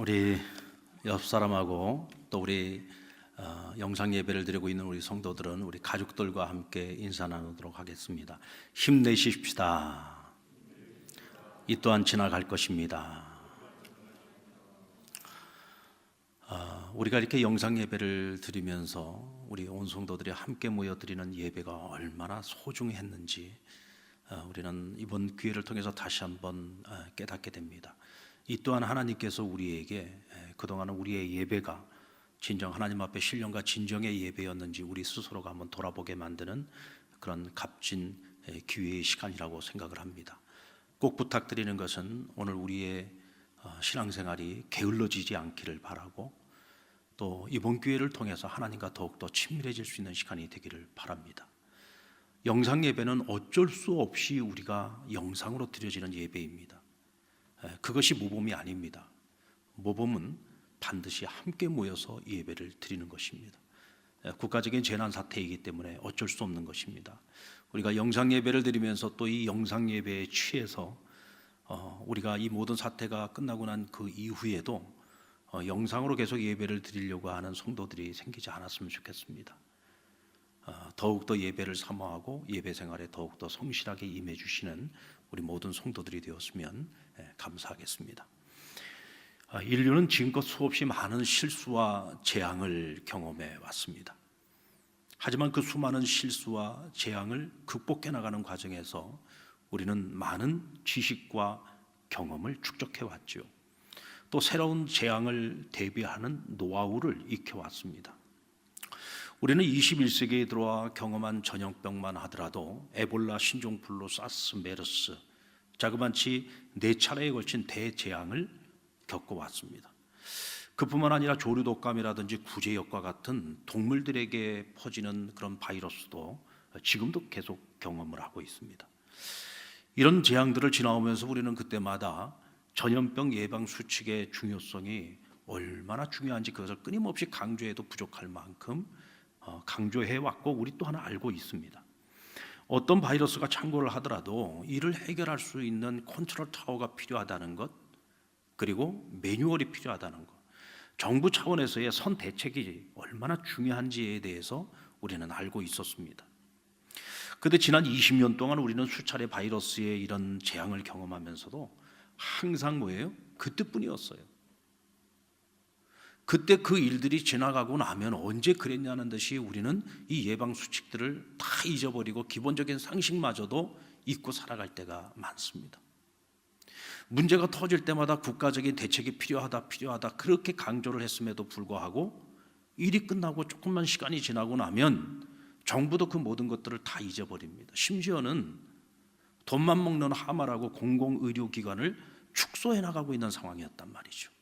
우리 옆 사람하고 또 우리 영상 예배를 드리고 있는 우리 성도들은 우리 가족들과 함께 인사 나누도록 하겠습니다. 힘내십시다. 이 또한 지나갈 것입니다. 우리가 이렇게 영상 예배를 드리면서 우리 온 성도들이 함께 모여 드리는 예배가 얼마나 소중했는지 우리는 이번 기회를 통해서 다시 한번 깨닫게 됩니다. 이 또한 하나님께서 우리에게 그동안 우리의 예배가 진정 하나님 앞에 신령과 진정의 예배였는지 우리 스스로가 한번 돌아보게 만드는 그런 값진 기회의 시간이라고 생각을 합니다. 꼭 부탁드리는 것은 오늘 우리의 신앙생활이 게을러지지 않기를 바라고 또 이번 기회를 통해서 하나님과 더욱더 친밀해질 수 있는 시간이 되기를 바랍니다. 영상 예배는 어쩔 수 없이 우리가 영상으로 드려지는 예배입니다. 그것이 모범이 아닙니다. 모범은 반드시 함께 모여서 예배를 드리는 것입니다. 국가적인 재난 사태이기 때문에 어쩔 수 없는 것입니다. 우리가 영상 예배를 드리면서 또 이 영상 예배에 취해서 우리가 이 모든 사태가 끝나고 난 그 이후에도 영상으로 계속 예배를 드리려고 하는 성도들이 생기지 않았으면 좋겠습니다. 더욱더 예배를 사모하고 예배 생활에 더욱더 성실하게 임해 주시는 우리 모든 성도들이 되었으면 감사하겠습니다. 인류는 지금껏 수없이 많은 실수와 재앙을 경험해 왔습니다. 하지만 그 수많은 실수와 재앙을 극복해 나가는 과정에서 우리는 많은 지식과 경험을 축적해 왔죠. 또 새로운 재앙을 대비하는 노하우를 익혀왔습니다. 우리는 21세기에 들어와 경험한 전염병만 하더라도 에볼라, 신종플루, 사스, 메르스 자그마치 4차례에 걸친 대재앙을 겪어왔습니다. 그뿐만 아니라 조류독감이라든지 구제역과 같은 동물들에게 퍼지는 그런 바이러스도 지금도 계속 경험을 하고 있습니다. 이런 재앙들을 지나오면서 우리는 그때마다 전염병 예방 수칙의 중요성이 얼마나 중요한지 그것을 끊임없이 강조해도 부족할 만큼 강조해 왔고 우리 또 하나 알고 있습니다. 어떤 바이러스가 창궐을 하더라도 이를 해결할 수 있는 컨트롤 타워가 필요하다는 것, 그리고 매뉴얼이 필요하다는 것, 정부 차원에서의 선 대책이 얼마나 중요한지에 대해서 우리는 알고 있었습니다. 그런데 지난 20년 동안 우리는 수차례 바이러스의 이런 재앙을 경험하면서도 항상 뭐예요? 그때뿐이었어요. 그때 그 일들이 지나가고 나면 언제 그랬냐는 듯이 우리는 이 예방 수칙들을 다 잊어버리고 기본적인 상식마저도 잊고 살아갈 때가 많습니다. 문제가 터질 때마다 국가적인 대책이 필요하다 그렇게 강조를 했음에도 불구하고 일이 끝나고 조금만 시간이 지나고 나면 정부도 그 모든 것들을 다 잊어버립니다. 심지어는 돈만 먹는 하마라고 공공의료기관을 축소해 나가고 있는 상황이었단 말이죠.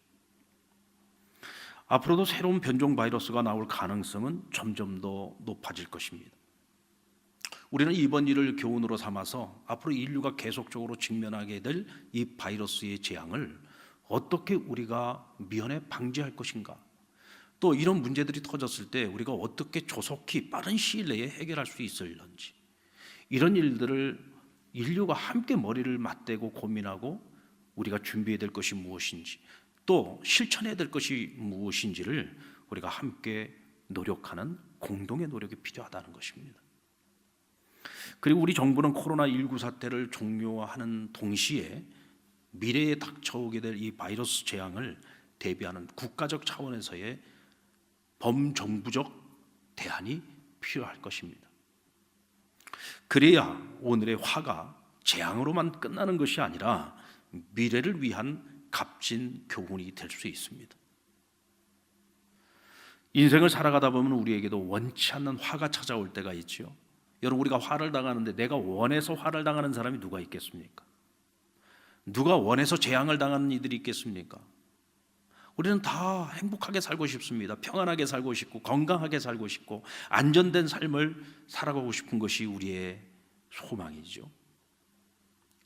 앞으로도 새로운 변종 바이러스가 나올 가능성은 점점 더 높아질 것입니다. 우리는 이번 일을 교훈으로 삼아서 앞으로 인류가 계속적으로 직면하게 될 이 바이러스의 재앙을 어떻게 우리가 미연에 방지할 것인가, 또 이런 문제들이 터졌을 때 우리가 어떻게 조속히 빠른 시일 내에 해결할 수 있을런지, 이런 일들을 인류가 함께 머리를 맞대고 고민하고 우리가 준비해야 될 것이 무엇인지, 또 실천해야 될 것이 무엇인지를 우리가 함께 노력하는 공동의 노력이 필요하다는 것입니다. 그리고 우리 정부는 코로나19 사태를 종료하는 동시에 미래에 닥쳐오게 될 이 바이러스 재앙을 대비하는 국가적 차원에서의 범정부적 대안이 필요할 것입니다. 그래야 오늘의 화가 재앙으로만 끝나는 것이 아니라 미래를 위한 값진 교훈이 될 수 있습니다. 인생을 살아가다 보면 우리에게도 원치 않는 화가 찾아올 때가 있죠. 여러분, 우리가 화를 당하는데 내가 원해서 화를 당하는 사람이 누가 있겠습니까? 누가 원해서 재앙을 당하는 이들이 있겠습니까? 우리는 다 행복하게 살고 싶습니다. 평안하게 살고 싶고 건강하게 살고 싶고 안전된 삶을 살아가고 싶은 것이 우리의 소망이죠.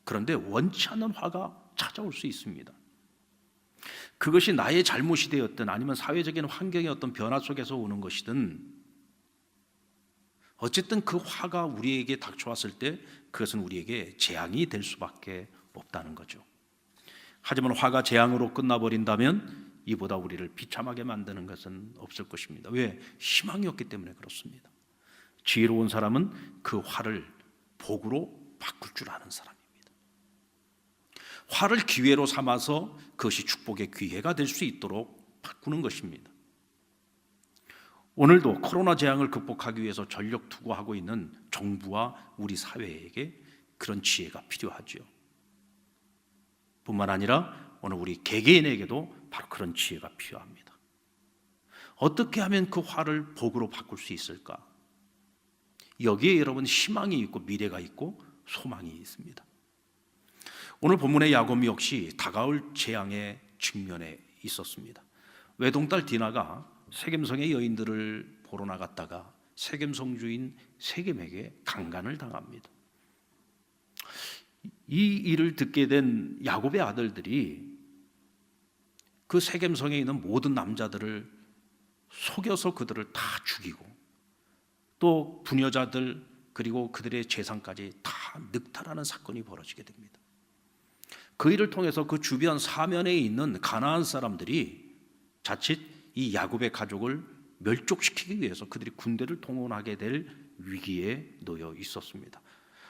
그런데 원치 않는 화가 찾아올 수 있습니다. 그것이 나의 잘못이 되었든 아니면 사회적인 환경의 어떤 변화 속에서 오는 것이든 어쨌든 그 화가 우리에게 닥쳐왔을 때 그것은 우리에게 재앙이 될 수밖에 없다는 거죠. 하지만 화가 재앙으로 끝나버린다면 이보다 우리를 비참하게 만드는 것은 없을 것입니다. 왜? 희망이 없기 때문에 그렇습니다. 지혜로운 사람은 그 화를 복으로 바꿀 줄 아는 사람입니다. 화를 기회로 삼아서 그것이 축복의 기회가 될 수 있도록 바꾸는 것입니다. 오늘도 코로나 재앙을 극복하기 위해서 전력 투구하고 있는 정부와 우리 사회에게 그런 지혜가 필요하죠. 뿐만 아니라 오늘 우리 개개인에게도 바로 그런 지혜가 필요합니다. 어떻게 하면 그 화를 복으로 바꿀 수 있을까? 여기에 여러분 희망이 있고 미래가 있고 소망이 있습니다. 오늘 본문의 야곱 역시 다가올 재앙의 직면에 있었습니다. 외동딸 디나가 세겜성의 여인들을 보러 나갔다가 세겜성 주인 세겜에게 강간을 당합니다. 이 일을 듣게 된 야곱의 아들들이 그 세겜성에 있는 모든 남자들을 속여서 그들을 다 죽이고 또 부녀자들 그리고 그들의 재산까지 다 늑탈하는 사건이 벌어지게 됩니다. 그 일을 통해서 그 주변 사면에 있는 가나안 사람들이 자칫 이 야곱의 가족을 멸족시키기 위해서 그들이 군대를 동원하게 될 위기에 놓여 있었습니다.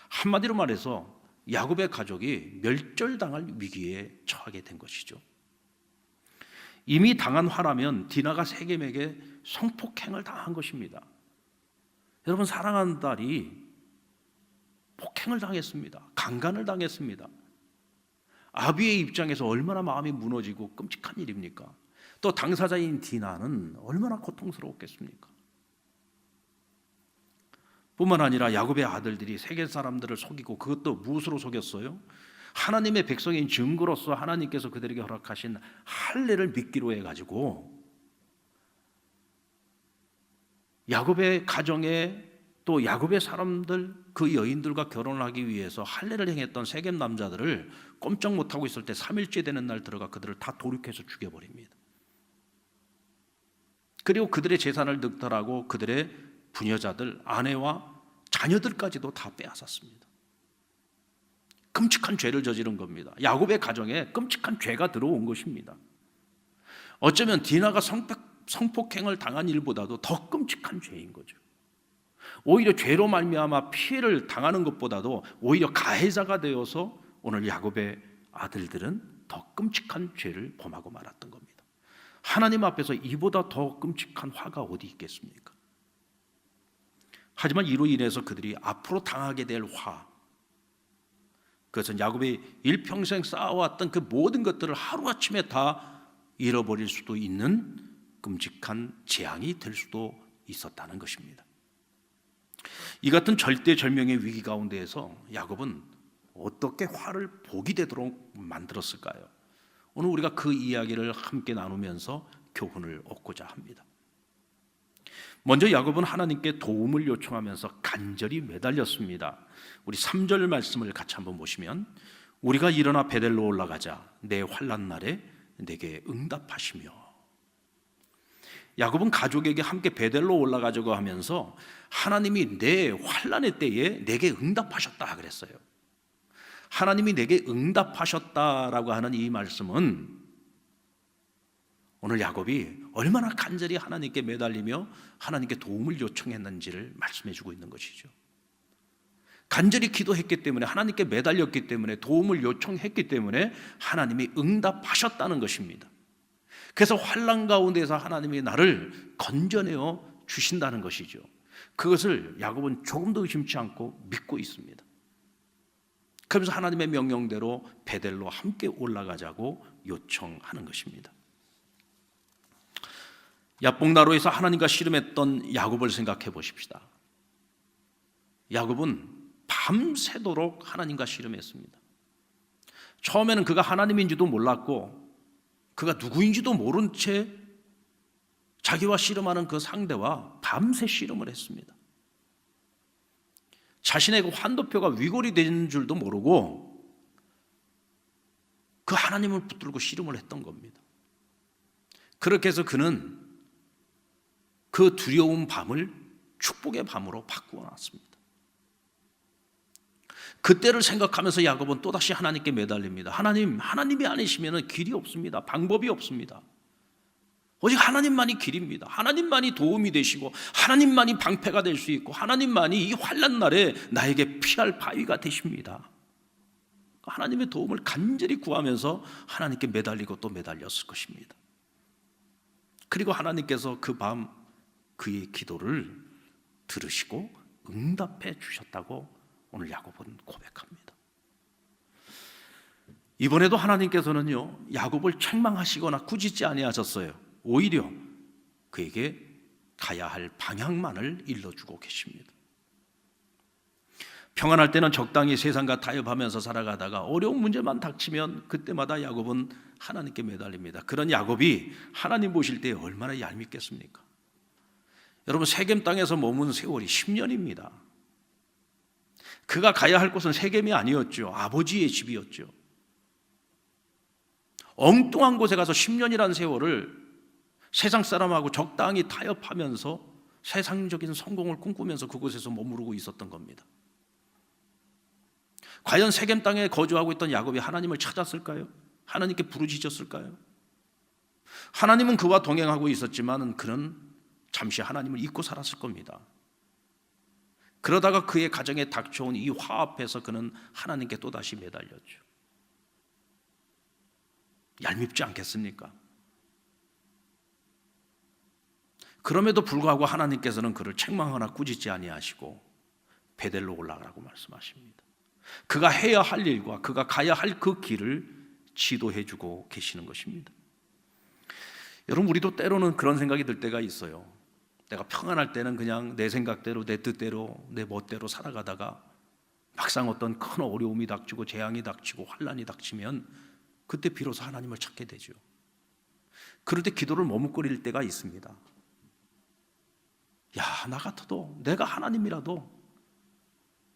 한마디로 말해서 야곱의 가족이 멸절당할 위기에 처하게 된 것이죠. 이미 당한 화라면 디나가 세겜에게 성폭행을 당한 것입니다. 여러분, 사랑하는 딸이 폭행을 당했습니다. 강간을 당했습니다. 아비의 입장에서 얼마나 마음이 무너지고 끔찍한 일입니까? 또 당사자인 디나는 얼마나 고통스러웠겠습니까? 뿐만 아니라 야곱의 아들들이 세겜 사람들을 속이고 그것도 무엇으로 속였어요? 하나님의 백성인 증거로서 하나님께서 그들에게 허락하신 할례를 믿기로 해가지고 야곱의 가정에 또 야곱의 사람들 그 여인들과 결혼을 하기 위해서 할례를 행했던 세겜 남자들을 꼼짝 못하고 있을 때 3일째 되는 날 들어가 그들을 다 도륙해서 죽여버립니다. 그리고 그들의 재산을 늑탈하고 그들의 부녀자들, 아내와 자녀들까지도 다 빼앗았습니다. 끔찍한 죄를 저지른 겁니다. 야곱의 가정에 끔찍한 죄가 들어온 것입니다. 어쩌면 디나가 성폭행을 당한 일보다도 더 끔찍한 죄인 거죠. 오히려 죄로 말미암아 피해를 당하는 것보다도 오히려 가해자가 되어서 오늘 야곱의 아들들은 더 끔찍한 죄를 범하고 말았던 겁니다. 하나님 앞에서 이보다 더 끔찍한 화가 어디 있겠습니까? 하지만 이로 인해서 그들이 앞으로 당하게 될 화, 그것은 야곱이 일평생 쌓아왔던 그 모든 것들을 하루아침에 다 잃어버릴 수도 있는 끔찍한 재앙이 될 수도 있었다는 것입니다. 이 같은 절대절명의 위기 가운데에서 야곱은 어떻게 화를 복이 되도록 만들었을까요? 오늘 우리가 그 이야기를 함께 나누면서 교훈을 얻고자 합니다. 먼저 야곱은 하나님께 도움을 요청하면서 간절히 매달렸습니다. 우리 3절 말씀을 같이 한번 보시면 우리가 일어나 베델로 올라가자 내 환난 날에 내게 응답하시며. 야곱은 가족에게 함께 베델로 올라가자고 하면서 하나님이 내 환난의 때에 내게 응답하셨다 그랬어요. 하나님이 내게 응답하셨다라고 하는 이 말씀은 오늘 야곱이 얼마나 간절히 하나님께 매달리며 하나님께 도움을 요청했는지를 말씀해 주고 있는 것이죠. 간절히 기도했기 때문에, 하나님께 매달렸기 때문에, 도움을 요청했기 때문에 하나님이 응답하셨다는 것입니다. 그래서 환난 가운데서 하나님이 나를 건져내어 주신다는 것이죠. 그것을 야곱은 조금도 의심치 않고 믿고 있습니다. 그러면서 하나님의 명령대로 베델로 함께 올라가자고 요청하는 것입니다. 야복나루에서 하나님과 씨름했던 야곱을 생각해 보십시다. 야곱은 밤새도록 하나님과 씨름했습니다. 처음에는 그가 하나님인지도 몰랐고 그가 누구인지도 모른 채 자기와 씨름하는 그 상대와 밤새 씨름을 했습니다. 자신의 그 환도표가 위골이 되는 줄도 모르고 그 하나님을 붙들고 씨름을 했던 겁니다. 그렇게 해서 그는 그 두려운 밤을 축복의 밤으로 바꾸어 놨습니다. 그때를 생각하면서 야곱은 또다시 하나님께 매달립니다. 하나님이 아니시면 길이 없습니다. 방법이 없습니다. 오직 하나님만이 길입니다. 하나님만이 도움이 되시고 하나님만이 방패가 될 수 있고 하나님만이 이 환난 날에 나에게 피할 바위가 되십니다. 하나님의 도움을 간절히 구하면서 하나님께 매달리고 또 매달렸을 것입니다. 그리고 하나님께서 그 밤 그의 기도를 들으시고 응답해 주셨다고 오늘 야곱은 고백합니다. 이번에도 하나님께서는요, 야곱을 책망하시거나 꾸짖지 아니하셨어요. 오히려 그에게 가야 할 방향만을 일러주고 계십니다. 평안할 때는 적당히 세상과 타협하면서 살아가다가 어려운 문제만 닥치면 그때마다 야곱은 하나님께 매달립니다. 그런 야곱이 하나님 보실 때 얼마나 얄밉겠습니까? 여러분, 세겜 땅에서 머문 세월이 10년입니다. 그가 가야 할 곳은 세겜이 아니었죠. 아버지의 집이었죠. 엉뚱한 곳에 가서 10년이라는 세월을 세상 사람하고 적당히 타협하면서 세상적인 성공을 꿈꾸면서 그곳에서 머무르고 있었던 겁니다. 과연 세겜 땅에 거주하고 있던 야곱이 하나님을 찾았을까요? 하나님께 부르짖었을까요? 하나님은 그와 동행하고 있었지만 그는 잠시 하나님을 잊고 살았을 겁니다. 그러다가 그의 가정에 닥쳐온 이 화 앞에서 그는 하나님께 또다시 매달렸죠. 얄밉지 않겠습니까? 그럼에도 불구하고 하나님께서는 그를 책망하거나 꾸짖지 아니하시고 베델로 올라가라고 말씀하십니다. 그가 해야 할 일과 그가 가야 할 그 길을 지도해 주고 계시는 것입니다. 여러분, 우리도 때로는 그런 생각이 들 때가 있어요. 내가 평안할 때는 그냥 내 생각대로 내 뜻대로 내 멋대로 살아가다가 막상 어떤 큰 어려움이 닥치고 재앙이 닥치고 환난이 닥치면 그때 비로소 하나님을 찾게 되죠. 그럴 때 기도를 머뭇거릴 때가 있습니다. 야, 나 같아도 내가 하나님이라도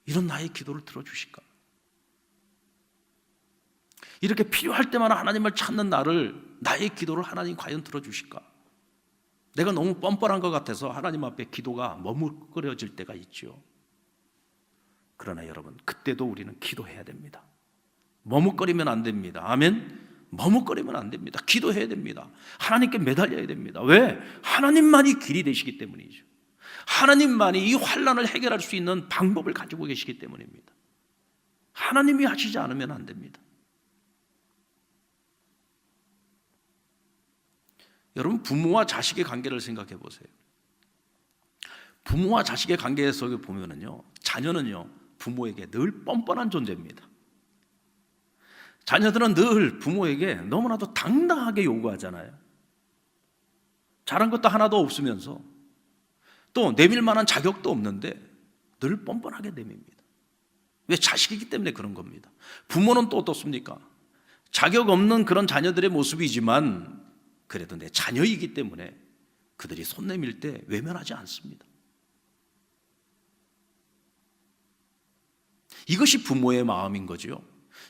이런 나의 기도를 들어주실까? 이렇게 필요할 때마다 하나님을 찾는 나의 기도를 하나님 과연 들어주실까? 내가 너무 뻔뻔한 것 같아서 하나님 앞에 기도가 머뭇거려질 때가 있죠. 그러나 여러분, 그때도 우리는 기도해야 됩니다. 머뭇거리면 안 됩니다. 아멘? 머뭇거리면 안 됩니다. 기도해야 됩니다. 하나님께 매달려야 됩니다. 왜? 하나님만이 길이 되시기 때문이죠. 하나님만이 이 환난을 해결할 수 있는 방법을 가지고 계시기 때문입니다. 하나님이 하시지 않으면 안 됩니다. 여러분, 부모와 자식의 관계를 생각해 보세요. 부모와 자식의 관계 속에 보면은요, 자녀는요, 부모에게 늘 뻔뻔한 존재입니다. 자녀들은 늘 부모에게 너무나도 당당하게 요구하잖아요. 잘한 것도 하나도 없으면서 또 내밀 만한 자격도 없는데 늘 뻔뻔하게 내밉니다. 왜? 자식이기 때문에 그런 겁니다. 부모는 또 어떻습니까? 자격 없는 그런 자녀들의 모습이지만 그래도 내 자녀이기 때문에 그들이 손 내밀 때 외면하지 않습니다. 이것이 부모의 마음인 거죠.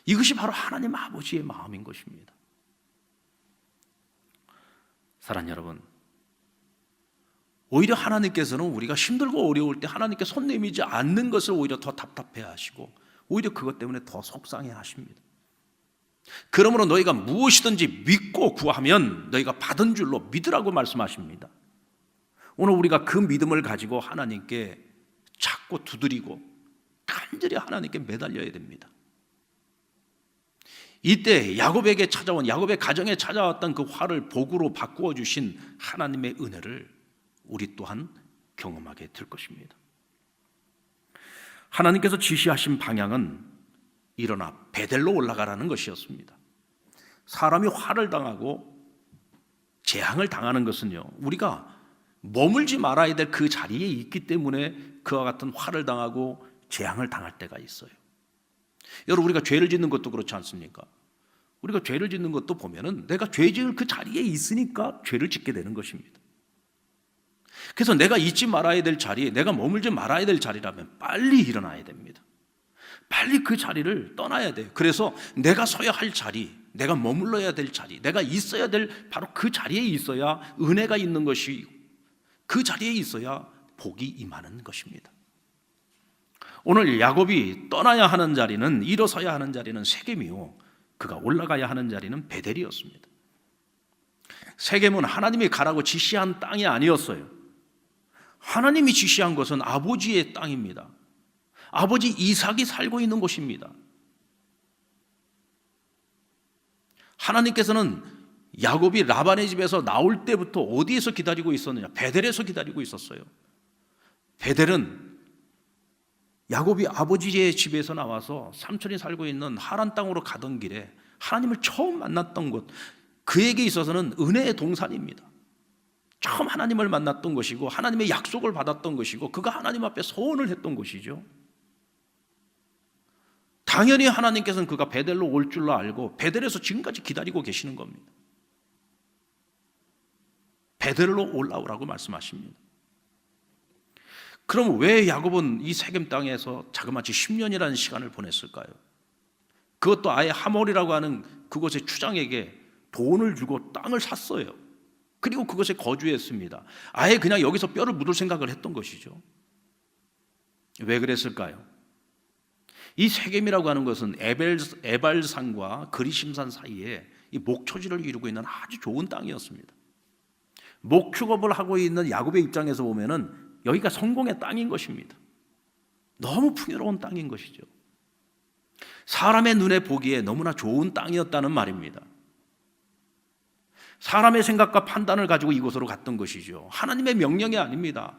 이것이 바로 하나님 아버지의 마음인 것입니다. 사랑하는 여러분, 오히려 하나님께서는 우리가 힘들고 어려울 때 하나님께 손 내밀지 않는 것을 오히려 더 답답해 하시고 오히려 그것 때문에 더 속상해 하십니다. 그러므로 너희가 무엇이든지 믿고 구하면 너희가 받은 줄로 믿으라고 말씀하십니다. 오늘 우리가 그 믿음을 가지고 하나님께 찾고 두드리고 간절히 하나님께 매달려야 됩니다. 이때 야곱에게 찾아온, 야곱의 가정에 찾아왔던 그 화를 복으로 바꾸어 주신 하나님의 은혜를 우리 또한 경험하게 될 것입니다. 하나님께서 지시하신 방향은 일어나 베델로 올라가라는 것이었습니다. 사람이 화를 당하고 재앙을 당하는 것은요, 우리가 머물지 말아야 될 그 자리에 있기 때문에 그와 같은 화를 당하고 재앙을 당할 때가 있어요. 여러분, 우리가 죄를 짓는 것도 그렇지 않습니까? 우리가 죄를 짓는 것도 보면은 내가 죄 지을 그 자리에 있으니까 죄를 짓게 되는 것입니다. 그래서 내가 있지 말아야 될 자리에, 내가 머물지 말아야 될 자리라면 빨리 일어나야 됩니다. 빨리 그 자리를 떠나야 돼요. 그래서 내가 서야 할 자리, 내가 머물러야 될 자리, 내가 있어야 될 바로 그 자리에 있어야 은혜가 있는 것이, 그 자리에 있어야 복이 임하는 것입니다. 오늘 야곱이 떠나야 하는 자리는, 일어서야 하는 자리는 세겜이요, 그가 올라가야 하는 자리는 베델이었습니다. 세겜은 하나님이 가라고 지시한 땅이 아니었어요. 하나님이 지시한 것은 아버지의 땅입니다. 아버지 이삭이 살고 있는 곳입니다. 하나님께서는 야곱이 라반의 집에서 나올 때부터 어디에서 기다리고 있었느냐? 베델에서 기다리고 있었어요. 베델은 야곱이 아버지의 집에서 나와서 삼촌이 살고 있는 하란 땅으로 가던 길에 하나님을 처음 만났던 곳, 그에게 있어서는 은혜의 동산입니다. 처음 하나님을 만났던 것이고 하나님의 약속을 받았던 것이고 그가 하나님 앞에 소원을 했던 것이죠. 당연히 하나님께서는 그가 베델로 올 줄로 알고 베델에서 지금까지 기다리고 계시는 겁니다. 베델로 올라오라고 말씀하십니다. 그럼 왜 야곱은 이 세겜 땅에서 자그마치 10년이라는 시간을 보냈을까요? 그것도 아예 하몰이라고 하는 그곳의 추장에게 돈을 주고 땅을 샀어요. 그리고 그것에 거주했습니다. 아예 그냥 여기서 뼈를 묻을 생각을 했던 것이죠. 왜 그랬을까요? 이 세겜이라고 하는 것은 에발산과 그리심산 사이에 이 목초지를 이루고 있는 아주 좋은 땅이었습니다. 목축업을 하고 있는 야곱의 입장에서 보면은 여기가 성공의 땅인 것입니다. 너무 풍요로운 땅인 것이죠. 사람의 눈에 보기에 너무나 좋은 땅이었다는 말입니다. 사람의 생각과 판단을 가지고 이곳으로 갔던 것이죠. 하나님의 명령이 아닙니다.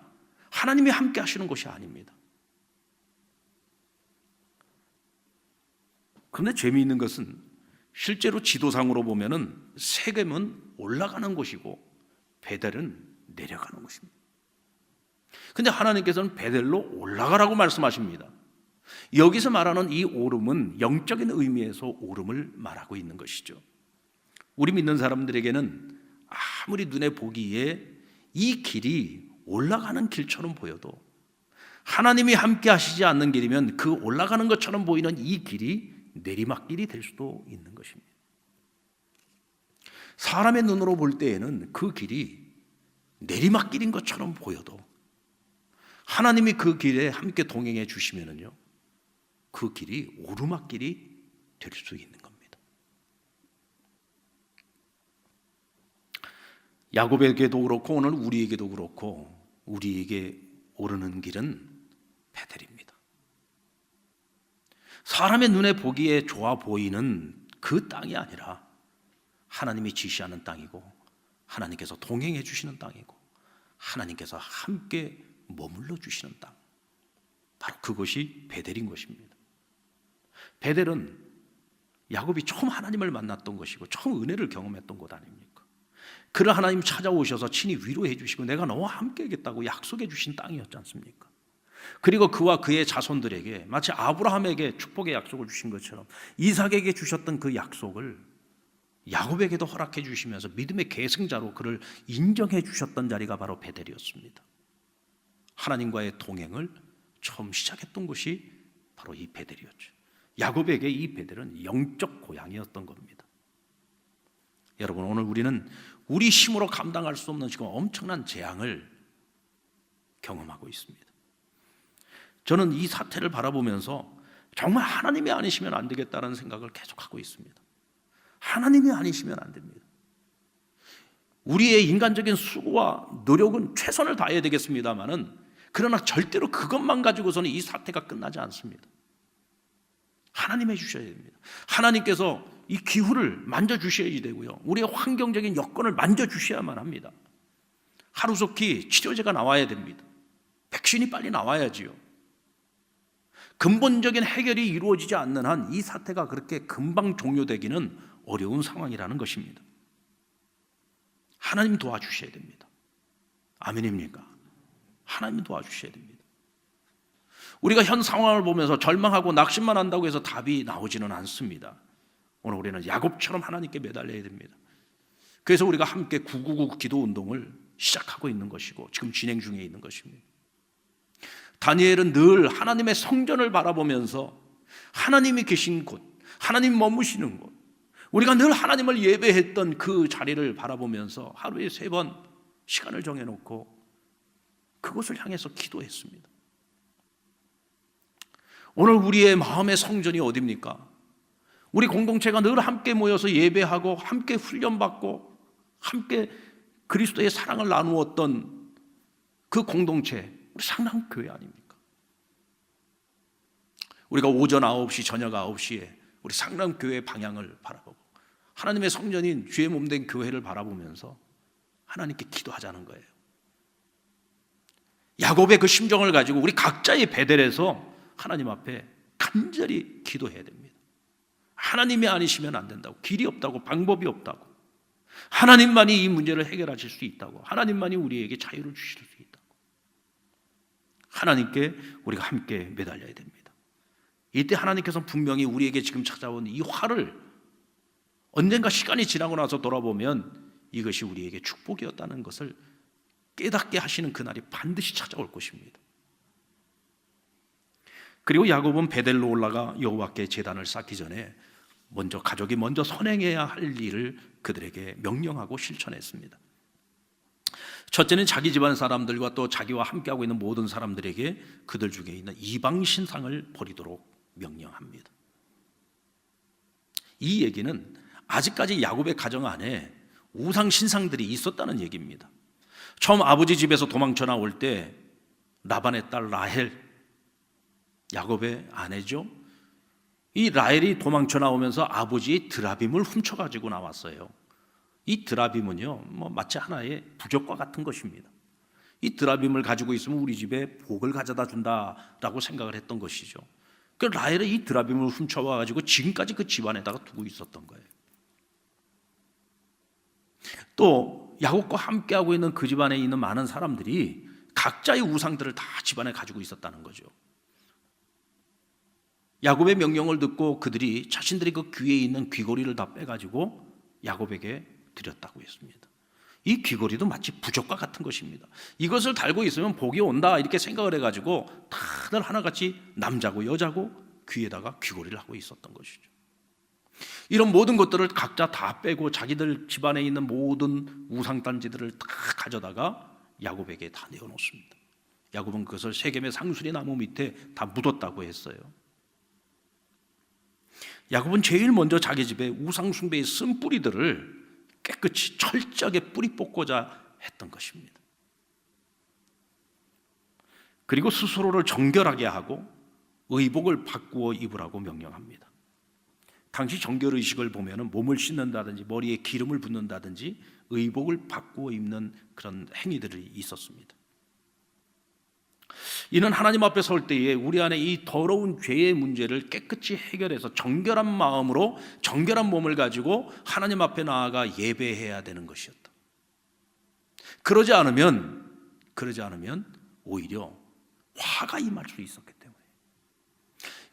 하나님이 함께 하시는 것이 아닙니다. 그런데 재미있는 것은 실제로 지도상으로 보면은 세겜은 올라가는 곳이고 베델은 내려가는 곳입니다. 근데 하나님께서는 베델로 올라가라고 말씀하십니다. 여기서 말하는 이 오름은 영적인 의미에서 오름을 말하고 있는 것이죠. 우리 믿는 사람들에게는 아무리 눈에 보기에 이 길이 올라가는 길처럼 보여도 하나님이 함께 하시지 않는 길이면 그 올라가는 것처럼 보이는 이 길이 내리막길이 될 수도 있는 것입니다. 사람의 눈으로 볼 때에는 그 길이 내리막길인 것처럼 보여도 하나님이 그 길에 함께 동행해 주시면은요, 그 길이 오르막길이 될 수 있는 겁니다. 야곱에게도 그렇고 오늘 우리에게도 그렇고 우리에게 오르는 길은 베델입니다. 사람의 눈에 보기에 좋아 보이는 그 땅이 아니라 하나님이 지시하는 땅이고 하나님께서 동행해 주시는 땅이고 하나님께서 함께 머물러 주시는 땅, 바로 그것이 베델인 것입니다. 베델은 야곱이 처음 하나님을 만났던 것이고 처음 은혜를 경험했던 곳 아닙니까? 그를 하나님 찾아오셔서 친히 위로해 주시고 내가 너와 함께 하겠다고 약속해 주신 땅이었지 않습니까? 그리고 그와 그의 자손들에게 마치 아브라함에게 축복의 약속을 주신 것처럼 이삭에게 주셨던 그 약속을 야곱에게도 허락해 주시면서 믿음의 계승자로 그를 인정해 주셨던 자리가 바로 베델이었습니다. 하나님과의 동행을 처음 시작했던 곳이 바로 이 베델이었죠. 야곱에게 이 베델은 영적 고향이었던 겁니다. 여러분, 오늘 우리는 우리 힘으로 감당할 수 없는 지금 엄청난 재앙을 경험하고 있습니다. 저는 이 사태를 바라보면서 정말 하나님이 아니시면 안 되겠다는 생각을 계속하고 있습니다. 하나님이 아니시면 안 됩니다. 우리의 인간적인 수고와 노력은 최선을 다해야 되겠습니다만은 그러나 절대로 그것만 가지고서는 이 사태가 끝나지 않습니다. 하나님 해주셔야 됩니다. 하나님께서 이 기후를 만져주셔야지 되고요, 우리의 환경적인 여건을 만져주셔야만 합니다. 하루속히 치료제가 나와야 됩니다. 백신이 빨리 나와야지요. 근본적인 해결이 이루어지지 않는 한 이 사태가 그렇게 금방 종료되기는 어려운 상황이라는 것입니다. 하나님 도와주셔야 됩니다. 아멘입니까? 하나님 도와주셔야 됩니다. 우리가 현 상황을 보면서 절망하고 낙심만 한다고 해서 답이 나오지는 않습니다. 오늘 우리는 야곱처럼 하나님께 매달려야 됩니다. 그래서 우리가 함께 999 기도 운동을 시작하고 있는 것이고 지금 진행 중에 있는 것입니다. 다니엘은 늘 하나님의 성전을 바라보면서 하나님이 계신 곳, 하나님 머무시는 곳, 우리가 늘 하나님을 예배했던 그 자리를 바라보면서 하루에 3번 시간을 정해놓고 그곳을 향해서 기도했습니다. 오늘 우리의 마음의 성전이 어디입니까? 우리 공동체가 늘 함께 모여서 예배하고 함께 훈련받고 함께 그리스도의 사랑을 나누었던 그 공동체, 우리 상남교회 아닙니까? 우리가 오전 9시, 저녁 9시에 우리 상남교회 방향을 바라보고 하나님의 성전인 주의 몸된 교회를 바라보면서 하나님께 기도하자는 거예요. 야곱의 그 심정을 가지고 우리 각자의 베델에서 하나님 앞에 간절히 기도해야 됩니다. 하나님이 아니시면 안 된다고, 길이 없다고, 방법이 없다고, 하나님만이 이 문제를 해결하실 수 있다고, 하나님만이 우리에게 자유를 주실 수 있다고, 하나님께 우리가 함께 매달려야 됩니다. 이때 하나님께서 분명히 우리에게 지금 찾아온 이 화를 언젠가 시간이 지나고 나서 돌아보면 이것이 우리에게 축복이었다는 것을 깨닫게 하시는 그날이 반드시 찾아올 것입니다. 그리고 야곱은 베델로 올라가 여호와께 제단을 쌓기 전에 가족이 먼저 선행해야 할 일을 그들에게 명령하고 실천했습니다. 첫째는 자기 집안 사람들과 또 자기와 함께하고 있는 모든 사람들에게 그들 중에 있는 이방 신상을 버리도록 명령합니다. 이 얘기는 아직까지 야곱의 가정 안에 우상 신상들이 있었다는 얘기입니다. 처음 아버지 집에서 도망쳐 나올 때 라반의 딸 라헬, 야곱의 아내죠. 이 라헬이 도망쳐 나오면서 아버지의 드라빔을 훔쳐가지고 나왔어요. 이 드라빔은요, 마치 하나의 부적과 같은 것입니다. 이 드라빔을 가지고 있으면 우리 집에 복을 가져다 준다라고 생각을 했던 것이죠. 그 라헬은 이 드라빔을 훔쳐와가지고 지금까지 그 집안에다가 두고 있었던 거예요. 또 야곱과 함께하고 있는 그 집안에 있는 많은 사람들이 각자의 우상들을 다 집안에 가지고 있었다는 거죠. 야곱의 명령을 듣고 그들이 자신들이 그 귀에 있는 귀고리를 다 빼가지고 야곱에게 드렸다고 했습니다. 이 귀고리도 마치 부적과 같은 것입니다. 이것을 달고 있으면 복이 온다 이렇게 생각을 해가지고 다들 하나같이 남자고 여자고 귀에다가 귀고리를 하고 있었던 것이죠. 이런 모든 것들을 각자 다 빼고 자기들 집안에 있는 모든 우상단지들을 다 가져다가 야곱에게 다 내어놓습니다. 야곱은 그것을 세겜의 상수리 나무 밑에 다 묻었다고 했어요. 야곱은 제일 먼저 자기 집에 우상 숭배의 쓴뿌리들을 깨끗이 철저하게 뿌리 뽑고자 했던 것입니다. 그리고 스스로를 정결하게 하고 의복을 바꾸어 입으라고 명령합니다. 당시 정결의식을 보면 몸을 씻는다든지 머리에 기름을 붓는다든지 의복을 바꾸어 입는 그런 행위들이 있었습니다. 이는 하나님 앞에 설 때에 우리 안에 이 더러운 죄의 문제를 깨끗이 해결해서 정결한 마음으로 정결한 몸을 가지고 하나님 앞에 나아가 예배해야 되는 것이었다. 그러지 않으면 오히려 화가 임할 수 있었기 때문에.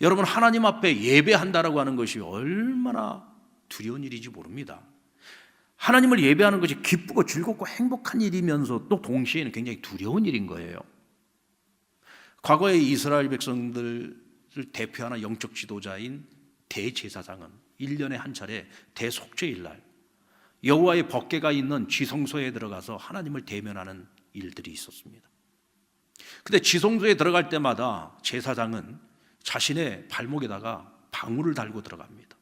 여러분, 하나님 앞에 예배한다라고 하는 것이 얼마나 두려운 일인지 모릅니다. 하나님을 예배하는 것이 기쁘고 즐겁고 행복한 일이면서 또 동시에는 굉장히 두려운 일인 거예요. 과거에 이스라엘 백성들을 대표하는 영적 지도자인 대제사장은 1년에 한 차례 대속죄일 날 여호와의 법궤가 있는 지성소에 들어가서 하나님을 대면하는 일들이 있었습니다. 근데 지성소에 들어갈 때마다 제사장은 자신의 발목에다가 방울을 달고 들어갑니다.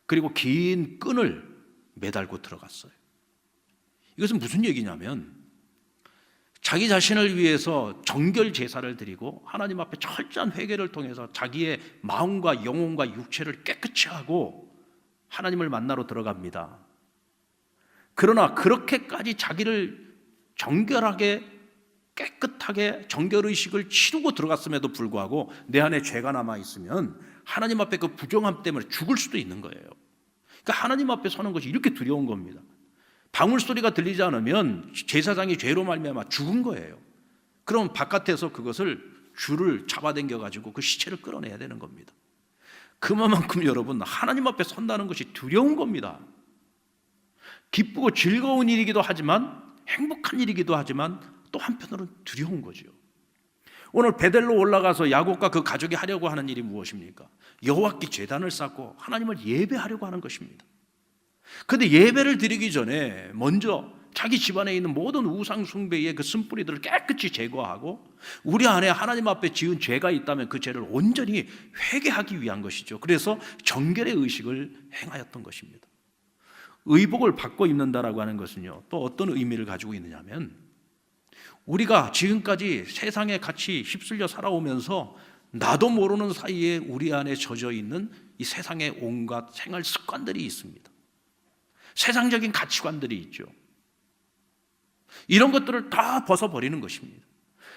그리고 긴 끈을 매달고 들어갔어요. 이것은 무슨 얘기냐면 자기 자신을 위해서 정결 제사를 드리고 하나님 앞에 철저한 회개를 통해서 자기의 마음과 영혼과 육체를 깨끗이 하고 하나님을 만나러 들어갑니다. 그러나 그렇게까지 자기를 정결하게 깨끗하게 정결의식을 치르고 들어갔음에도 불구하고 내 안에 죄가 남아있으면 하나님 앞에 그 부정함 때문에 죽을 수도 있는 거예요. 그러니까 하나님 앞에 서는 것이 이렇게 두려운 겁니다. 방울 소리가 들리지 않으면 제사장이 죄로 말미암아 죽은 거예요. 그럼 바깥에서 그것을 줄을 잡아당겨 가지고 그 시체를 끌어내야 되는 겁니다. 그만큼 여러분, 하나님 앞에 선다는 것이 두려운 겁니다. 기쁘고 즐거운 일이기도 하지만 행복한 일이기도 하지만 또 한편으로는 두려운 거죠. 오늘 베델로 올라가서 야곱과 그 가족이 하려고 하는 일이 무엇입니까? 여호와께 제단을 쌓고 하나님을 예배하려고 하는 것입니다. 그런데 예배를 드리기 전에 먼저 자기 집안에 있는 모든 우상 숭배의 그 쓴뿌리들을 깨끗이 제거하고 우리 안에 하나님 앞에 지은 죄가 있다면 그 죄를 온전히 회개하기 위한 것이죠. 그래서 정결의 의식을 행하였던 것입니다. 의복을 바꿔 입는다라고 하는 것은요, 또 어떤 의미를 가지고 있느냐면, 우리가 지금까지 세상에 같이 휩쓸려 살아오면서 나도 모르는 사이에 우리 안에 젖어 있는 이 세상의 온갖 생활 습관들이 있습니다. 세상적인 가치관들이 있죠. 이런 것들을 다 벗어버리는 것입니다.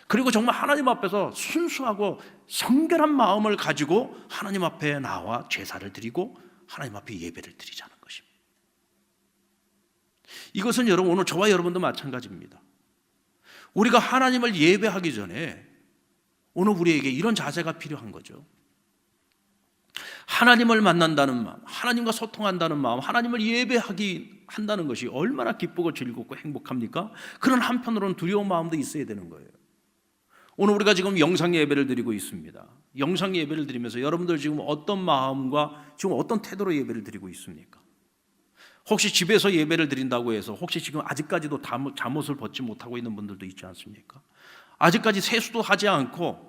그리고 정말 하나님 앞에서 순수하고 성결한 마음을 가지고 하나님 앞에 나와 제사를 드리고 하나님 앞에 예배를 드리자는 것입니다. 이것은 여러분, 오늘 저와 여러분도 마찬가지입니다. 우리가 하나님을 예배하기 전에 오늘 우리에게 이런 자세가 필요한 거죠. 하나님을 만난다는 마음, 하나님과 소통한다는 마음, 하나님을 예배하기 한다는 것이 얼마나 기쁘고 즐겁고 행복합니까? 그런 한편으로는 두려운 마음도 있어야 되는 거예요. 오늘 우리가 지금 영상 예배를 드리고 있습니다. 영상 예배를 드리면서 여러분들 지금 어떤 마음과 지금 어떤 태도로 예배를 드리고 있습니까? 혹시 집에서 예배를 드린다고 해서 혹시 지금 아직까지도 잠옷을 벗지 못하고 있는 분들도 있지 않습니까? 아직까지 세수도 하지 않고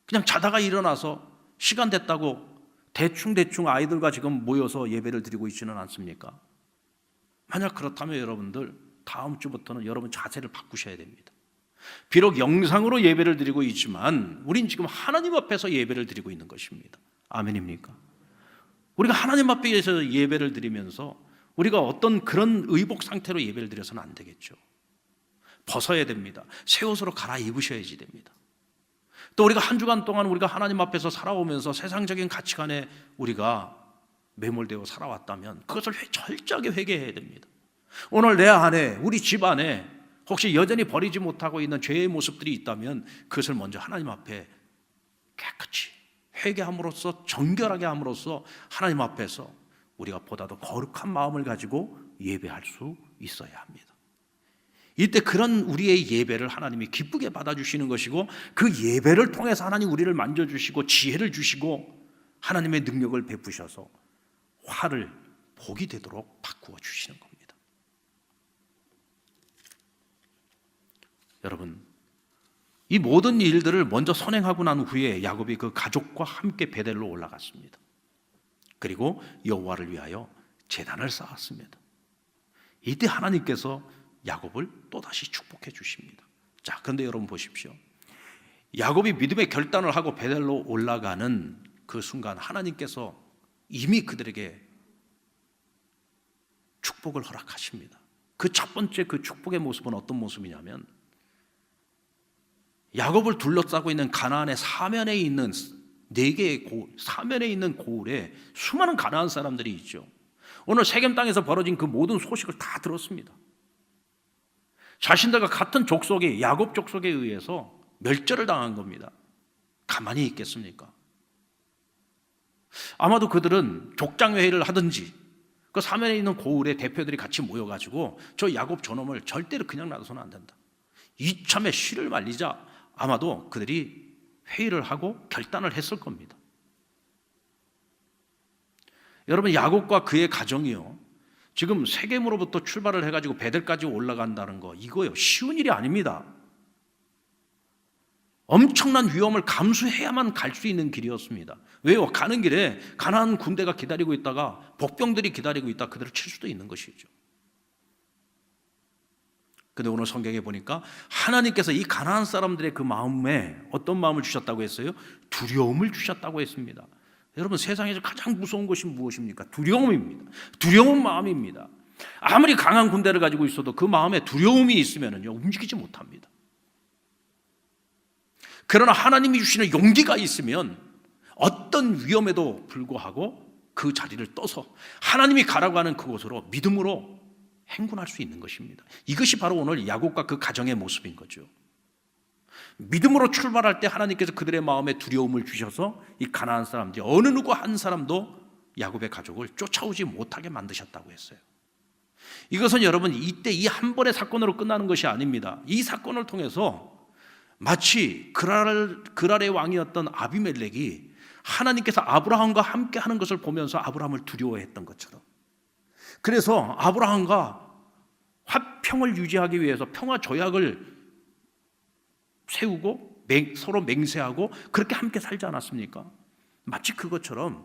그냥 자다가 일어나서 시간 됐다고 대충 아이들과 지금 모여서 예배를 드리고 있지는 않습니까? 만약 그렇다면 여러분들 다음 주부터는 여러분 자세를 바꾸셔야 됩니다. 비록 영상으로 예배를 드리고 있지만 우린 지금 하나님 앞에서 예배를 드리고 있는 것입니다. 아멘입니까? 우리가 하나님 앞에서 예배를 드리면서 우리가 어떤 그런 의복 상태로 예배를 드려서는 안 되겠죠. 벗어야 됩니다. 새 옷으로 갈아입으셔야지 됩니다. 또 우리가 한 주간 동안 우리가 하나님 앞에서 살아오면서 세상적인 가치관에 우리가 매몰되어 살아왔다면 그것을 철저하게 회개해야 됩니다. 오늘 내 안에, 우리 집 안에 혹시 여전히 버리지 못하고 있는 죄의 모습들이 있다면 그것을 먼저 하나님 앞에 깨끗이 회개함으로써, 정결하게 함으로써 하나님 앞에서 우리가 보다 더 거룩한 마음을 가지고 예배할 수 있어야 합니다. 이때 그런 우리의 예배를 하나님이 기쁘게 받아주시는 것이고, 그 예배를 통해서 하나님 우리를 만져주시고 지혜를 주시고 하나님의 능력을 베푸셔서 화를 복이 되도록 바꾸어 주시는 겁니다. 여러분, 이 모든 일들을 먼저 선행하고 난 후에 야곱이 그 가족과 함께 베델로 올라갔습니다. 그리고 여호와를 위하여 제단을 쌓았습니다. 이때 하나님께서 야곱을 또다시 축복해 주십니다. 자, 그런데 여러분 보십시오. 야곱이 믿음의 결단을 하고 베델로 올라가는 그 순간 하나님께서 이미 그들에게 축복을 허락하십니다. 그 첫 번째 그 축복의 모습은 어떤 모습이냐면, 야곱을 둘러싸고 있는 가나안의 사면에 있는 네 개의 사면에 있는 고을에 수많은 가나안 사람들이 있죠. 오늘 세겜 땅에서 벌어진 그 모든 소식을 다 들었습니다. 자신들과 같은 족속이 야곱 족속에 의해서 멸절을 당한 겁니다. 가만히 있겠습니까? 아마도 그들은 족장회의를 하든지 그 사면에 있는 고을의 대표들이 같이 모여가지고 저 야곱 저놈을 절대로 그냥 놔둬서는 안 된다, 이참에 씨를 말리자, 아마도 그들이 회의를 하고 결단을 했을 겁니다. 여러분, 야곱과 그의 가정이요, 지금 세겜으로부터 출발을 해가지고 베델까지 올라간다는 거, 이거요 쉬운 일이 아닙니다. 엄청난 위험을 감수해야만 갈 수 있는 길이었습니다. 왜요? 가는 길에 가나안 군대가 기다리고 있다가 복병들이 기다리고 있다 그들을 칠 수도 있는 것이죠. 근데 오늘 성경에 보니까 하나님께서 이 가나안 사람들의 그 마음에 어떤 마음을 주셨다고 했어요? 두려움을 주셨다고 했습니다. 여러분, 세상에서 가장 무서운 것이 무엇입니까? 두려움입니다. 두려운 마음입니다. 아무리 강한 군대를 가지고 있어도 그 마음에 두려움이 있으면요 움직이지 못합니다. 그러나 하나님이 주시는 용기가 있으면 어떤 위험에도 불구하고 그 자리를 떠서 하나님이 가라고 하는 그곳으로 믿음으로 행군할 수 있는 것입니다. 이것이 바로 오늘 야곱과 그 가정의 모습인 거죠. 믿음으로 출발할 때 하나님께서 그들의 마음에 두려움을 주셔서 이 가나안 사람들이 어느 누구 한 사람도 야곱의 가족을 쫓아오지 못하게 만드셨다고 했어요. 이것은 여러분, 이때 이 한 번의 사건으로 끝나는 것이 아닙니다. 이 사건을 통해서 마치 그랄의 왕이었던 아비멜렉이 하나님께서 아브라함과 함께 하는 것을 보면서 아브라함을 두려워했던 것처럼, 그래서 아브라함과 화평을 유지하기 위해서 평화 조약을 세우고 서로 맹세하고 그렇게 함께 살지 않았습니까? 마치 그것처럼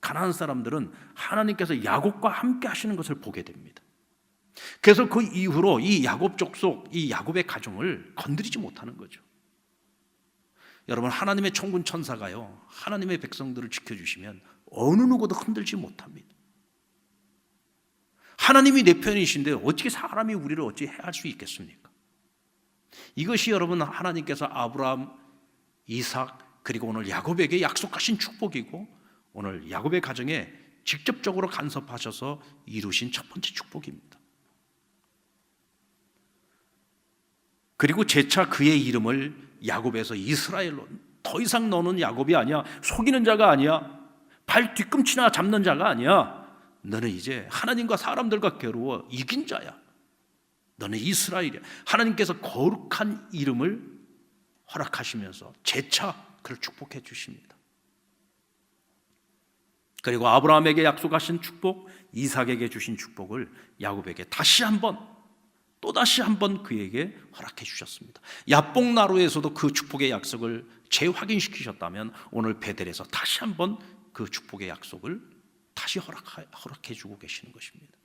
가나안 사람들은 하나님께서 야곱과 함께 하시는 것을 보게 됩니다. 그래서 그 이후로 이 야곱 족속, 이 야곱의 가정을 건드리지 못하는 거죠. 여러분, 하나님의 천군 천사가요, 하나님의 백성들을 지켜주시면 어느 누구도 흔들지 못합니다. 하나님이 내 편이신데 어떻게 사람이 우리를 어찌 해할 수 있겠습니까? 이것이 여러분, 하나님께서 아브라함, 이삭, 그리고 오늘 야곱에게 약속하신 축복이고, 오늘 야곱의 가정에 직접적으로 간섭하셔서 이루신 첫 번째 축복입니다. 그리고 재차 그의 이름을 야곱에서 이스라엘로, 더 이상 너는 야곱이 아니야, 속이는 자가 아니야, 발 뒤꿈치나 잡는 자가 아니야, 너는 이제 하나님과 사람들과 겨루어 이긴 자야, 너는 이스라엘이야. 하나님께서 거룩한 이름을 허락하시면서 재차 그를 축복해 주십니다. 그리고 아브라함에게 약속하신 축복, 이삭에게 주신 축복을 야곱에게 또다시 한번 그에게 허락해 주셨습니다. 야복나루에서도 그 축복의 약속을 재확인시키셨다면 오늘 베델에서 다시 한번 그 축복의 약속을 다시 허락해 주고 계시는 것입니다.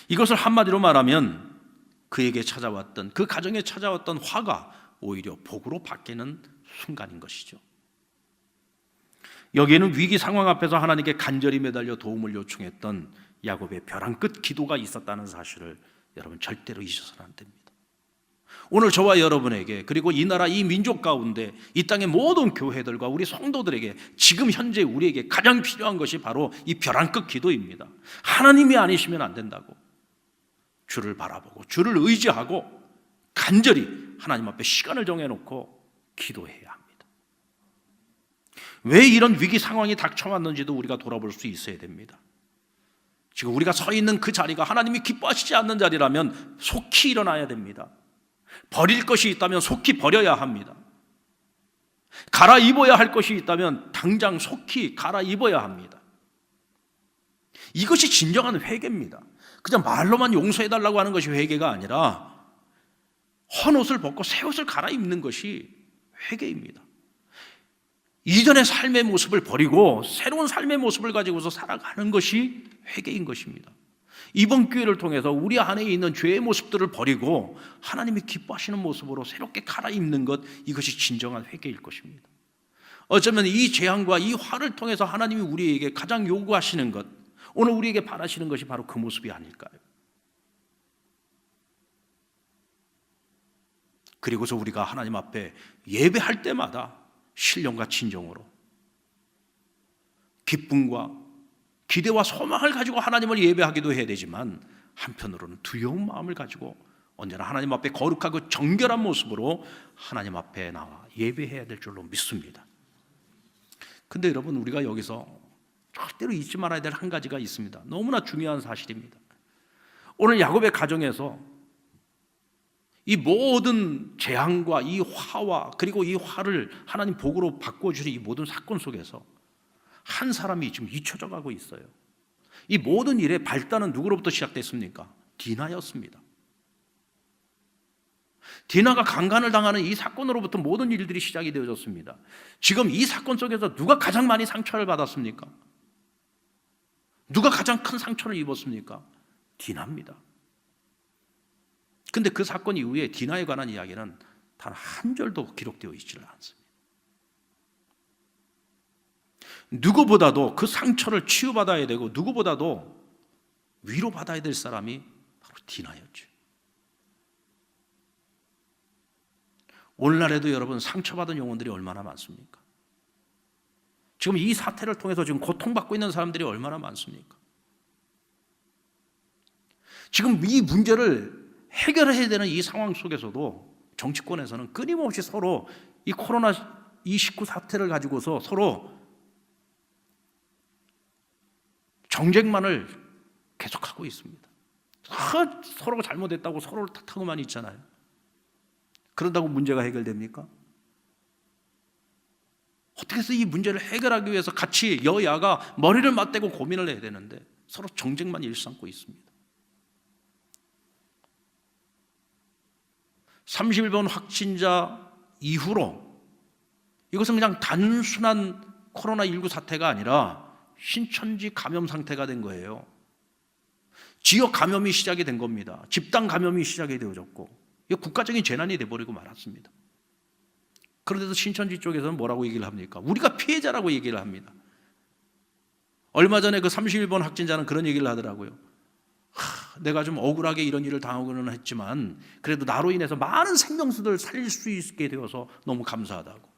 이것을 한마디로 말하면 그에게 찾아왔던, 그 가정에 찾아왔던 화가 오히려 복으로 바뀌는 순간인 것이죠. 여기에는 위기 상황 앞에서 하나님께 간절히 매달려 도움을 요청했던 야곱의 벼랑 끝 기도가 있었다는 사실을 여러분 절대로 잊어서는 안 됩니다. 오늘 저와 여러분에게, 그리고 이 나라 이 민족 가운데 이 땅의 모든 교회들과 우리 성도들에게 지금 현재 우리에게 가장 필요한 것이 바로 이 벼랑 끝 기도입니다. 하나님이 아니시면 안 된다고, 주를 바라보고 주를 의지하고 간절히 하나님 앞에 시간을 정해놓고 기도해야 합니다. 왜 이런 위기 상황이 닥쳐왔는지도 우리가 돌아볼 수 있어야 됩니다. 지금 우리가 서 있는 그 자리가 하나님이 기뻐하시지 않는 자리라면 속히 일어나야 됩니다. 버릴 것이 있다면 속히 버려야 합니다. 갈아입어야 할 것이 있다면 당장 속히 갈아입어야 합니다. 이것이 진정한 회개입니다. 그냥 말로만 용서해달라고 하는 것이 회개가 아니라 헌 옷을 벗고 새 옷을 갈아입는 것이 회개입니다. 이전의 삶의 모습을 버리고 새로운 삶의 모습을 가지고서 살아가는 것이 회개인 것입니다. 이번 기회를 통해서 우리 안에 있는 죄의 모습들을 버리고 하나님이 기뻐하시는 모습으로 새롭게 갈아입는 것, 이것이 진정한 회개일 것입니다. 어쩌면 이 재앙과 이 화를 통해서 하나님이 우리에게 가장 요구하시는 것, 오늘 우리에게 바라시는 것이 바로 그 모습이 아닐까요? 그리고서 우리가 하나님 앞에 예배할 때마다 신령과 진정으로 기쁨과 기대와 소망을 가지고 하나님을 예배하기도 해야 되지만, 한편으로는 두려운 마음을 가지고 언제나 하나님 앞에 거룩하고 정결한 모습으로 하나님 앞에 나와 예배해야 될 줄로 믿습니다. 근데 여러분, 우리가 여기서 절대로 잊지 말아야 될 한 가지가 있습니다. 너무나 중요한 사실입니다. 오늘 야곱의 가정에서 이 모든 재앙과 이 화와, 그리고 이 화를 하나님 복으로 바꿔주신 이 모든 사건 속에서 한 사람이 지금 잊혀져 가고 있어요. 이 모든 일의 발단은 누구로부터 시작됐습니까? 디나였습니다. 디나가 강간을 당하는 이 사건으로부터 모든 일들이 시작이 되어졌습니다. 지금 이 사건 속에서 누가 가장 많이 상처를 받았습니까? 누가 가장 큰 상처를 입었습니까? 디나입니다. 근데 그 사건 이후에 디나에 관한 이야기는 단 한 절도 기록되어 있지를 않습니다. 누구보다도 그 상처를 치유받아야 되고 누구보다도 위로받아야 될 사람이 바로 디나였죠. 오늘날에도 여러분, 상처받은 영혼들이 얼마나 많습니까? 지금 이 사태를 통해서 지금 고통받고 있는 사람들이 얼마나 많습니까? 지금 이 문제를 해결해야 되는 이 상황 속에서도 정치권에서는 끊임없이 서로 이 코로나19 사태를 가지고서 서로 정쟁만을 계속하고 있습니다. 서로가 잘못했다고 서로를 탓하고만 있잖아요. 그런다고 문제가 해결됩니까? 어떻게 해서 이 문제를 해결하기 위해서 같이 여야가 머리를 맞대고 고민을 해야 되는데 서로 정쟁만 일삼고 있습니다. 30번 확진자 이후로 이것은 그냥 단순한 코로나19 사태가 아니라 신천지 감염 상태가 된 거예요. 지역 감염이 시작이 된 겁니다. 집단 감염이 시작이 되어졌고, 이게 국가적인 재난이 돼버리고 말았습니다. 그런데도 신천지 쪽에서는 뭐라고 얘기를 합니까? 우리가 피해자라고 얘기를 합니다. 얼마 전에 그 31번 확진자는 그런 얘기를 하더라고요. 내가 좀 억울하게 이런 일을 당하고는 했지만 그래도 나로 인해서 많은 생명수들을 살릴 수 있게 되어서 너무 감사하다고.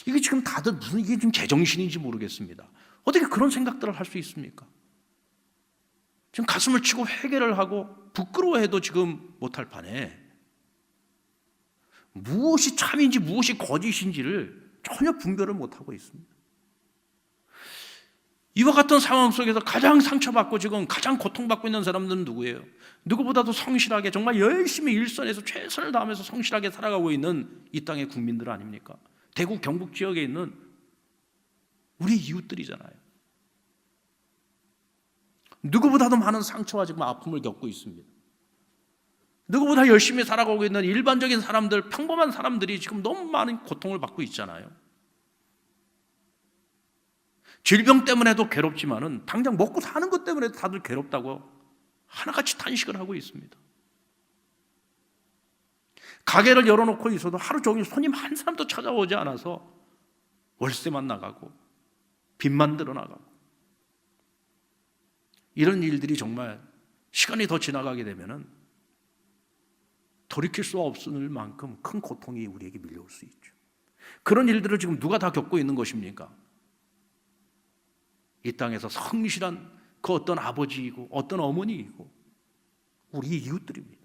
이게 지금 다들 무슨 이게 좀 제정신인지 모르겠습니다. 어떻게 그런 생각들을 할 수 있습니까? 지금 가슴을 치고 회개를 하고 부끄러워해도 지금 못할 판에 무엇이 참인지 무엇이 거짓인지를 전혀 분별을 못하고 있습니다. 이와 같은 상황 속에서 가장 상처받고 지금 가장 고통받고 있는 사람들은 누구예요? 누구보다도 성실하게 정말 열심히 일선에서 최선을 다하면서 성실하게 살아가고 있는 이 땅의 국민들 아닙니까? 대구 경북 지역에 있는 우리 이웃들이잖아요. 누구보다도 많은 상처와 지금 아픔을 겪고 있습니다. 누구보다 열심히 살아가고 있는 일반적인 사람들, 평범한 사람들이 지금 너무 많은 고통을 받고 있잖아요. 질병 때문에도 괴롭지만은 당장 먹고 사는 것 때문에도 다들 괴롭다고 하나같이 탄식을 하고 있습니다. 가게를 열어놓고 있어도 하루 종일 손님 한 사람도 찾아오지 않아서 월세만 나가고 빚만 늘어나가고, 이런 일들이 정말 시간이 더 지나가게 되면은 돌이킬 수 없을 만큼 큰 고통이 우리에게 밀려올 수 있죠. 그런 일들을 지금 누가 다 겪고 있는 것입니까? 이 땅에서 성실한 그 어떤 아버지이고 어떤 어머니이고 우리 이웃들입니다.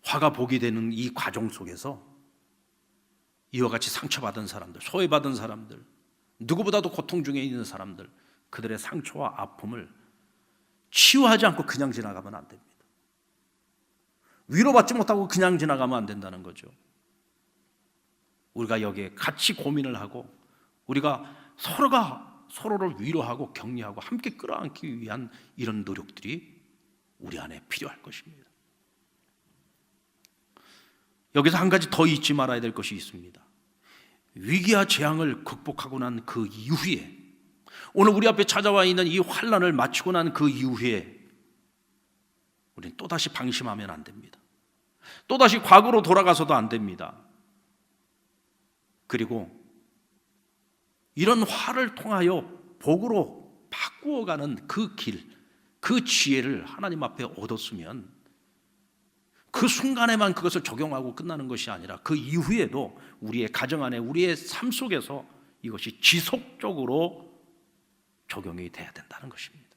화가 복이 되는 이 과정 속에서 이와 같이 상처받은 사람들, 소외받은 사람들, 누구보다도 고통 중에 있는 사람들, 그들의 상처와 아픔을 치유하지 않고 그냥 지나가면 안 됩니다. 위로받지 못하고 그냥 지나가면 안 된다는 거죠. 우리가 여기에 같이 고민을 하고 우리가 서로가 서로를 위로하고 격려하고 함께 끌어안기 위한 이런 노력들이 우리 안에 필요할 것입니다. 여기서 한 가지 더 잊지 말아야 될 것이 있습니다. 위기와 재앙을 극복하고 난 그 이후에, 오늘 우리 앞에 찾아와 있는 이 환난을 마치고 난 그 이후에 우리는 또다시 방심하면 안 됩니다. 또다시 과거로 돌아가서도 안 됩니다. 그리고 이런 화를 통하여 복으로 바꾸어가는 그 길, 그 지혜를 하나님 앞에 얻었으면 그 순간에만 그것을 적용하고 끝나는 것이 아니라 그 이후에도 우리의 가정 안에, 우리의 삶 속에서 이것이 지속적으로 적용이 돼야 된다는 것입니다.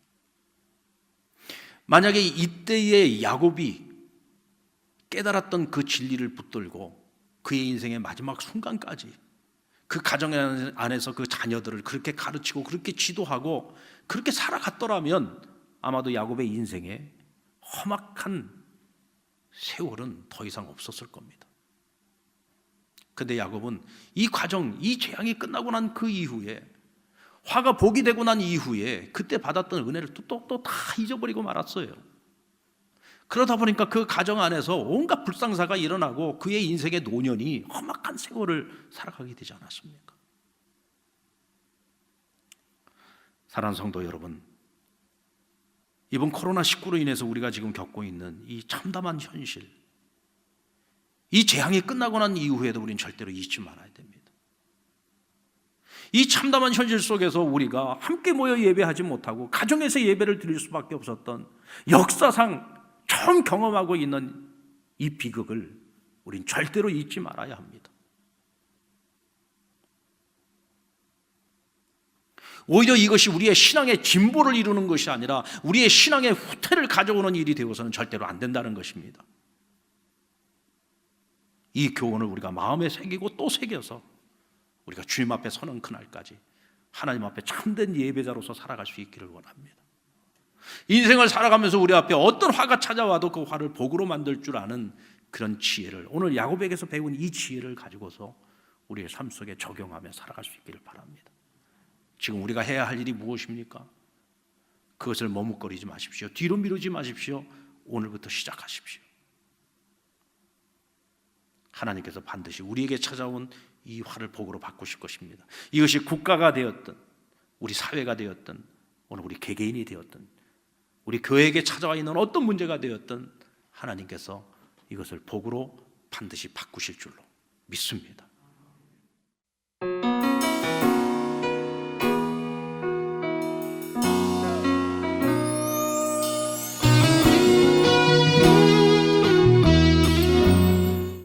만약에 이때의 야곱이 깨달았던 그 진리를 붙들고 그의 인생의 마지막 순간까지 그 가정 안에서 그 자녀들을 그렇게 가르치고 그렇게 지도하고 그렇게 살아갔더라면 아마도 야곱의 인생에 험악한 세월은 더 이상 없었을 겁니다. 그런데 야곱은 이 과정, 이 재앙이 끝나고 난 그 이후에, 화가 복이 되고 난 이후에 그때 받았던 은혜를 또 다 잊어버리고 말았어요. 그러다 보니까 그 가정 안에서 온갖 불상사가 일어나고 그의 인생의 노년이 험악한 세월을 살아가게 되지 않았습니까? 사랑하는 성도 여러분, 이번 코로나19로 인해서 우리가 지금 겪고 있는 이 참담한 현실, 이 재앙이 끝나고 난 이후에도 우리는 절대로 잊지 말아야 됩니다. 이 참담한 현실 속에서 우리가 함께 모여 예배하지 못하고 가정에서 예배를 드릴 수밖에 없었던, 역사상 처음 경험하고 있는 이 비극을 우린 절대로 잊지 말아야 합니다. 오히려 이것이 우리의 신앙의 진보를 이루는 것이 아니라 우리의 신앙의 후퇴를 가져오는 일이 되어서는 절대로 안 된다는 것입니다. 이 교훈을 우리가 마음에 새기고 또 새겨서 우리가 주님 앞에 서는 그날까지 하나님 앞에 참된 예배자로서 살아갈 수 있기를 원합니다. 인생을 살아가면서 우리 앞에 어떤 화가 찾아와도 그 화를 복으로 만들 줄 아는 그런 지혜를, 오늘 야곱에게서 배운 이 지혜를 가지고서 우리의 삶 속에 적용하며 살아갈 수 있기를 바랍니다. 지금 우리가 해야 할 일이 무엇입니까? 그것을 머뭇거리지 마십시오. 뒤로 미루지 마십시오. 오늘부터 시작하십시오. 하나님께서 반드시 우리에게 찾아온 이 화를 복으로 바꾸실 것입니다. 이것이 국가가 되었든 우리 사회가 되었든 오늘 우리 개개인이 되었든 우리 교회에게 찾아와 있는 어떤 문제가 되었든 하나님께서 이것을 복으로 반드시 바꾸실 줄로 믿습니다.